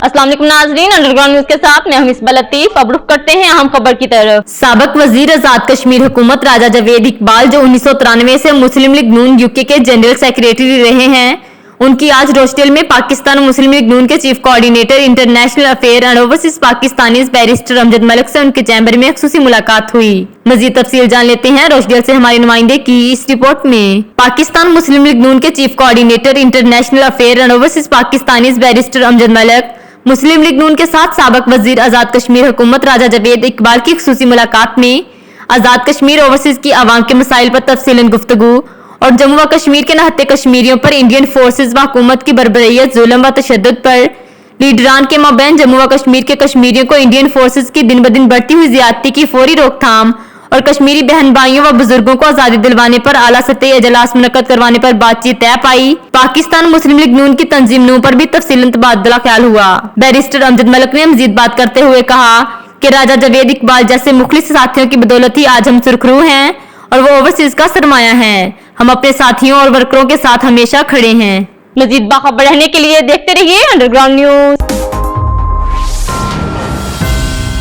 अस्सलाम वालेकुम नाज़रीन, अंडरग्राउंड न्यूज के साथ मैं मिसबा लतीफ। अब रुख करते हैं अहम खबर की तरफ। साबिक वजीर आजाद कश्मीर हुकूमत राजा जावेद इकबाल, जो 1993 से मुस्लिम लीग नून यूके के जनरल सेक्रेटरी रहे हैं, उनकी आज रोचडेल में पाकिस्तान मुस्लिम लीग नून के chief coordinator international affair and overseas Pakistani barrister Amjad Malik से उनके चैम्बर में खुसूसी मुलाकात हुई। मजीद तफसील जान लेते हैं रोचडेल से हमारे नुमाइंदे की इस रिपोर्ट में। पाकिस्तान मुस्लिम लीग नून के chief coordinator international affair and overseas Pakistani barrister Amjad Malik Muslim league नून के साथ साबिक वजीर आजाद कश्मीर हुकूमत राजा जावेद इकबाल की खुसूसी मुलाकात में आजाद कश्मीर ओवरसीज की आवाम के मसाइल पर तफसीलन गुफ्तगू और जम्मू व कश्मीर के नहत्ते कश्मीरियों पर इंडियन फोर्सेज व हुकूमत की बर्बरियत, जुल्म व तशद्दुद पर लीडरान के माबैन जम्मू व कश्मीर के कश्मीरियों को इंडियन फोर्सेज की दिन ब दिन बढ़ती हुई ज्यादती की फौरी रोकथाम और कश्मीरी बहन भाइयों व बुजुर्गों को आजादी दिलवाने पर आला सतही इजलास मुनक्कद करवाने पर बातचीत तय पाई। पाकिस्तान मुस्लिम लीग नून की तंजीम नू पर भी तफसीलन तबादला ख्याल हुआ। बैरिस्टर अमजद मलिक ने मजीद बात करते हुए कहा कि राजा जावेद इकबाल जैसे मुखलिस साथियों की बदौलत ही आज हम सुरखरू हैं और वो ओवरसीज का सरमाया है। हम अपने साथियों और वर्करों के साथ हमेशा खड़े हैं। मजीद बाखबर रहने के लिए देखते रहिए अंडरग्राउंड न्यूज।